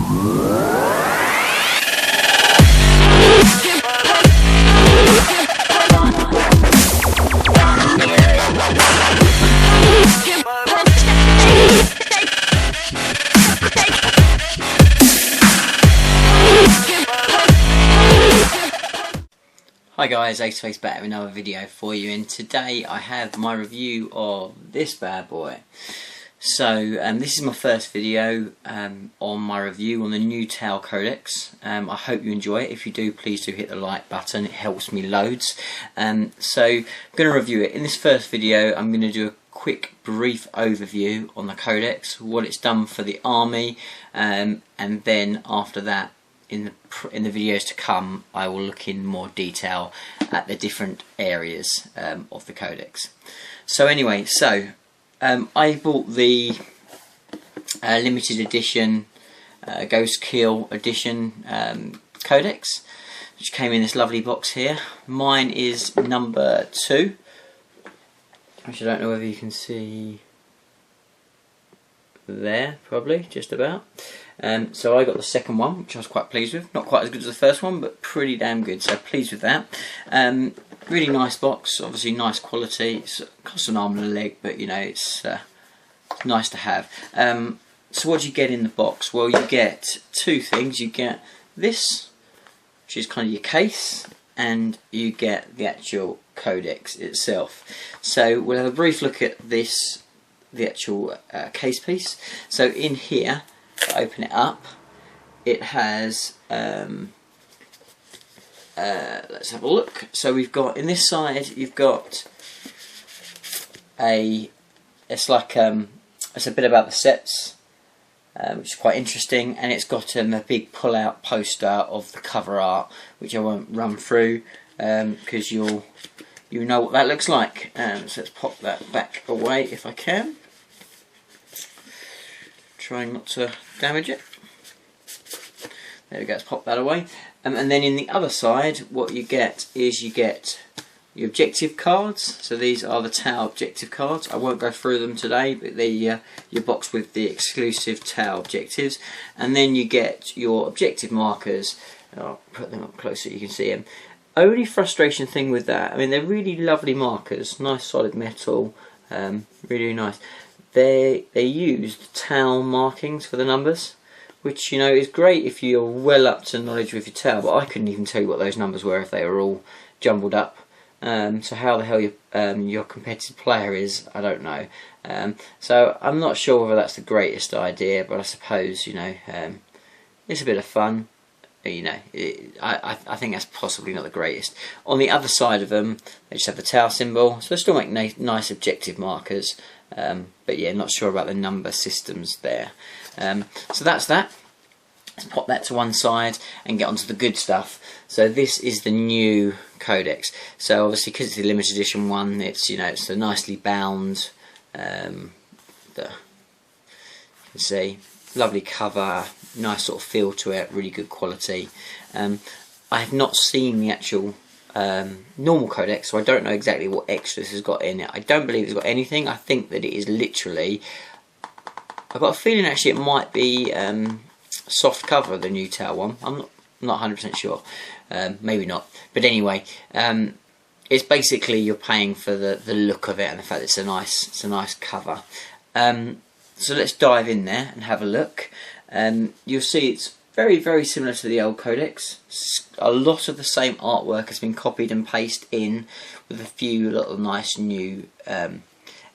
Hi guys, Aceface back with another video for you, and today I have my review of this bad boy. So this is my first video on my review on the new Tau codex. I hope you enjoy it. If you do, please do hit the like button, it helps me loads. So I'm going to review it. In this first video I'm going to do a quick brief overview on the codex, what it's done for the army, and then after that in the videos to come I will look in more detail at the different areas of the codex. So anyway, I bought the limited edition Ghost Kill edition codex, which came in this lovely box here. Mine is number 2, which I don't know whether you can see there, probably, just about. So I got the second one, which I was quite pleased with. Not quite as good as the first one, but pretty damn good, so pleased with that. Really nice box, obviously nice quality. It costs an arm and a leg, but you know, it's nice to have. So what do you get in the box? Well, you get two things. You get this, which is kind of your case, and you get the actual codex itself. So we'll have a brief look at this, the actual case piece. So in here, to open it up, it has let's have a look. So we've got, in this side, you've got it's like it's a bit about the sets, which is quite interesting, and it's got a big pull-out poster of the cover art, which I won't run through because you know what that looks like. So let's pop that back away if I can, trying not to damage it. There we go, let's pop that away. And then in the other side, what you get is you get your objective cards. So these are the Tau objective cards. I won't go through them today, but they're your box with the exclusive Tau objectives. And then you get your objective markers. I'll put them up close so you can see them. Only frustration thing with that, I mean, they're really lovely markers, nice solid metal, really nice. They used Tau markings for the numbers, which, you know, is great if you're well up to knowledge with your Tau, but I couldn't even tell you what those numbers were if they were all jumbled up. So how the hell your competitive player is, I don't know. So I'm not sure whether that's the greatest idea, but I suppose, you know, it's a bit of fun. You know, I think that's possibly not the greatest. On the other side of them, they just have the Tau symbol, so they still make nice objective markers. But yeah, not sure about the number systems there. So that's that. Let's pop that to one side and get onto the good stuff. So this is the new codex. So obviously, because it's the limited edition one, it's, you know, it's a nicely bound. You can see, lovely cover, nice sort of feel to it, really good quality. I have not seen the actual normal codex, so I don't know exactly what extras has got in it. I don't believe it's got anything. I think that it is literally, I've got a feeling actually it might be soft cover, the new Tau one. I'm not 100% sure. Maybe not. But anyway, it's basically you're paying for the look of it and the fact that it's a nice cover. So let's dive in there and have a look. You'll see it's very, very similar to the old codex. A lot of the same artwork has been copied and pasted in, with a few little nice new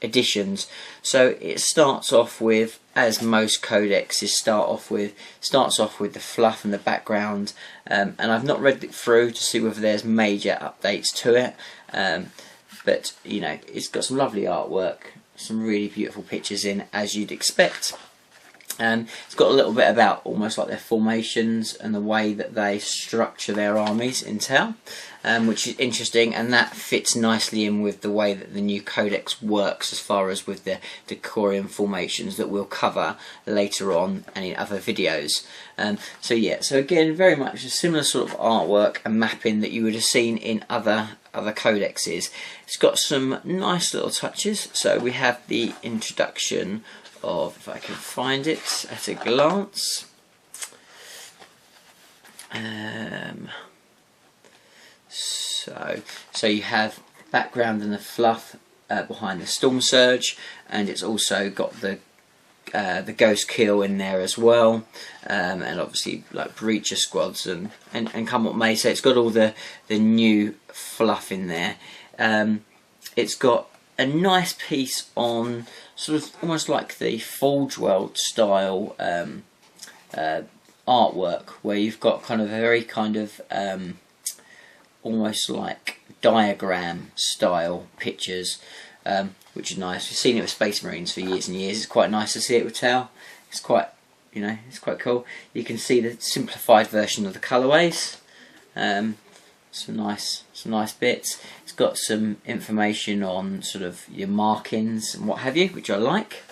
additions. So it starts off with, as most codexes starts off with the fluff and the background. And I've not read it through to see whether there's major updates to it. But you know, it's got some lovely artwork, some really beautiful pictures in, as you'd expect. It's got a little bit about almost like their formations and the way that they structure their armies in Tau, which is interesting, and that fits nicely in with the way that the new codex works as far as with the Decorium formations that we'll cover later on and in other videos. So yeah, so again, very much a similar sort of artwork and mapping that you would have seen in other codexes. It's got some nice little touches. So we have the introduction of, if I can find it at a glance, So you have background and the fluff behind the Storm Surge, and it's also got the Ghost Kill in there as well, and obviously like Breacher squads and come what may. So it's got all the new fluff in there. It's got a nice piece on sort of almost like the Forge World style artwork, where you've got kind of a very kind of almost like diagram style pictures, which is nice. We've seen it with Space Marines for years and years. It's quite nice to see it with Tau. It's quite, you know, it's quite cool. You can see the simplified version of the colourways. Some nice bits. It's got some information on sort of your markings and what have you, which I like.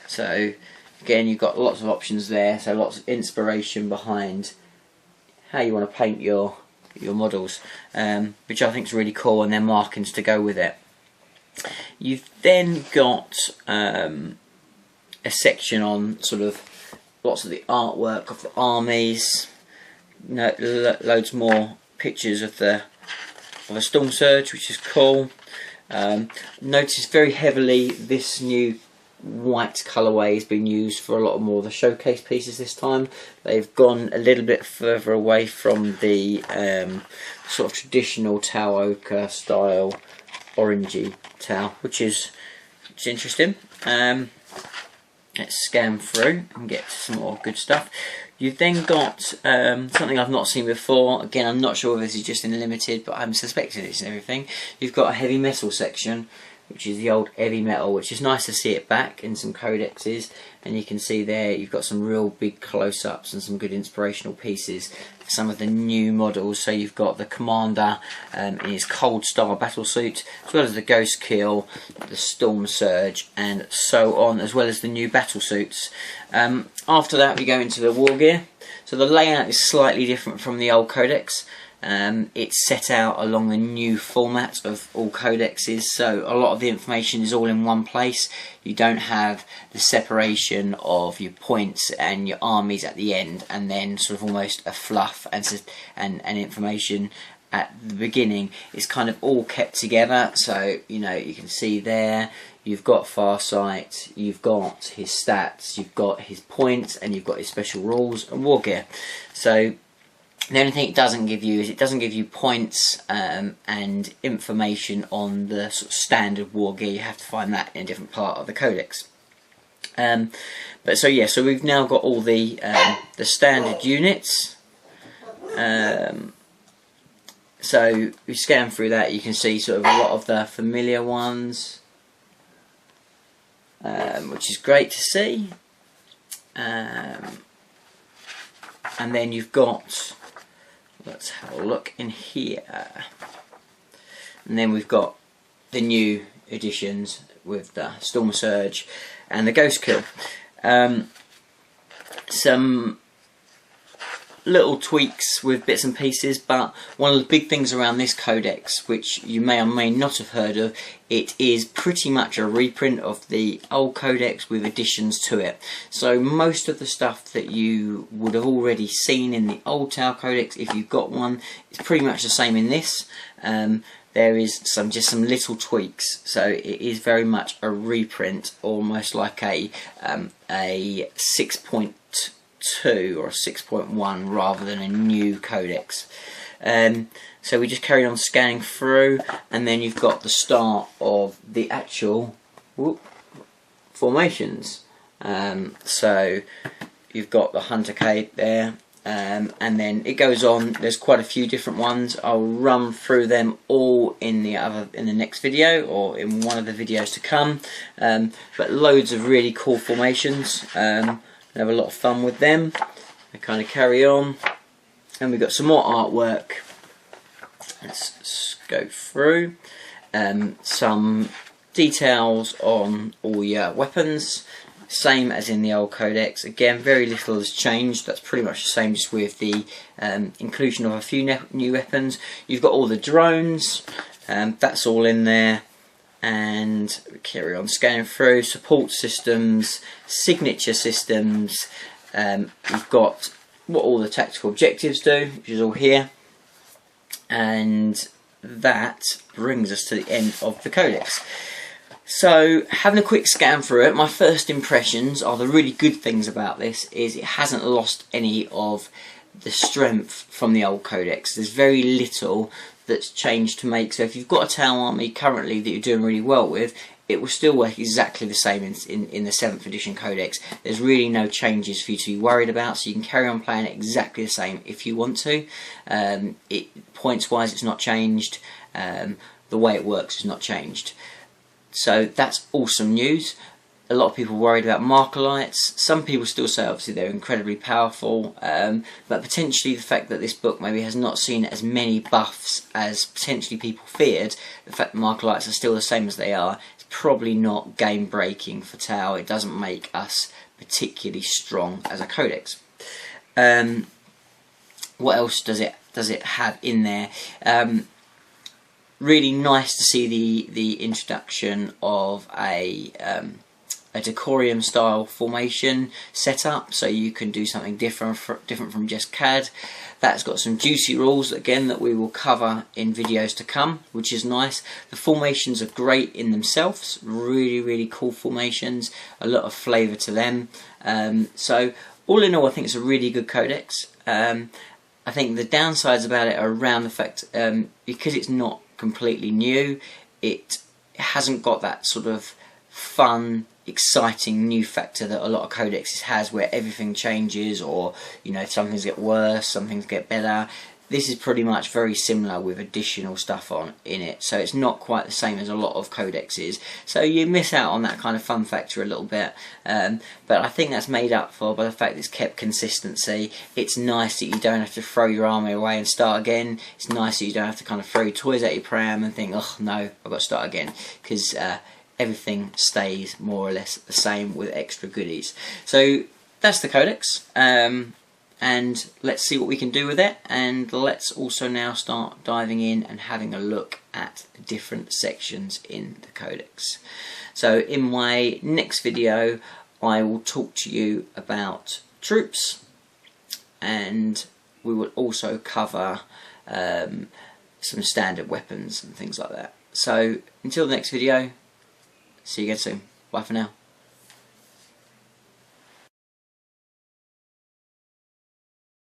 So again, you've got lots of options there. So lots of inspiration behind how you want to paint your models, which I think is really cool, and then markings to go with it. You've then got a section on sort of lots of the artwork of the armies, loads more pictures of a Storm Surge, which is cool. Notice very heavily this new white colourway has been used for a lot more of the showcase pieces this time. They've gone a little bit further away from the sort of traditional Tau ochre style orangey Tau, which is interesting. Let's scan through and get some more good stuff. You've then got something I've not seen before. Again, I'm not sure if this is just in limited, but I'm suspecting it's in everything. You've got a heavy metal section, which is the old heavy metal, which is nice to see it back in some codexes. And you can see there you've got some real big close-ups and some good inspirational pieces for some of the new models. So you've got the Commander in his Cold Star battle suit, as well as the Ghost Kill, the Storm Surge, and so on, as well as the new battle suits. After that we go into the war gear. So the layout is slightly different from the old codex. It's set out along the new format of all codexes, so a lot of the information is all in one place. You don't have the separation of your points and your armies at the end, and then sort of almost a fluff and information at the beginning. It's kind of all kept together. So you know, you can see there you've got Farsight, you've got his stats, you've got his points, and you've got his special rules and war gear. So the only thing it doesn't give you is it doesn't give you points and information on the sort of standard war gear. You have to find that in a different part of the codex. But so yeah, so we've now got all the standard units. So we scan through that, you can see sort of a lot of the familiar ones, which is great to see. And then you've got, let's have a look in here, and then we've got the new editions with the Storm Surge and the Ghost Kill. Some little tweaks with bits and pieces, but one of the big things around this codex, which you may or may not have heard of, it is pretty much a reprint of the old codex with additions to it. So most of the stuff that you would have already seen in the old Tau codex, if you've got one, is pretty much the same in this. There is just some little tweaks, so it is very much a reprint, almost like a 6.2 or a 6.1 rather than a new codex. So we just carry on scanning through, and then you've got the start of the actual formations. So you've got the Hunter Cape there, and then it goes on. There's quite a few different ones. I'll run through them all in the next video, or in one of the videos to come. But loads of really cool formations. Have a lot of fun with them. I kind of carry on, and we've got some more artwork. Let's go through some details on all your weapons, same as in the old codex. Again, very little has changed. That's pretty much the same, just with the inclusion of a few new weapons. You've got all the drones, that's all in there. And we carry on scanning through support systems, signature systems. We've got what all the tactical objectives do, which is all here, and that brings us to the end of the codex. So, having a quick scan through it, my first impressions are the really good things about this is it hasn't lost any of the strength from the old codex. There's very little that's changed to make, so if you've got a Tau army currently that you're doing really well with, it will still work exactly the same in the 7th edition codex. There's really no changes for you to be worried about, so you can carry on playing it exactly the same if you want to. Points wise it's not changed, the way it works is not changed. So that's awesome news. A lot of people worried about marker lights. Some people still say obviously they're incredibly powerful, but potentially the fact that this book maybe has not seen as many buffs as potentially people feared, the fact that marker lights are still the same as they are, is probably not game breaking for Tau. It doesn't make us particularly strong as a codex. What else does it have in there? Really nice to see the introduction of a decorium style formation setup, so you can do something different from just CAD. That's got some juicy rules again that we will cover in videos to come, which is nice. The formations are great in themselves, really cool formations, a lot of flavour to them. So all in all, I think it's a really good codex. I think the downsides about it are around the fact because it's not completely new, it hasn't got that sort of fun, exciting new factor that a lot of codexes has, where everything changes, or you know, some things get worse, some things get better. This is pretty much very similar with additional stuff in it, so it's not quite the same as a lot of codexes, so you miss out on that kind of fun factor a little bit, but I think that's made up for by the fact that it's kept consistency. It's nice that you don't have to throw your army away and start again. It's nice that you don't have to kind of throw your toys at your pram and think, oh no, I've got to start again, because everything stays more or less the same with extra goodies. So that's the codex. And let's see what we can do with it, and let's also now start diving in and having a look at the different sections in the codex. So in my next video I will talk to you about troops, and we will also cover some standard weapons and things like that. So until the next video, see you again soon. Bye for now.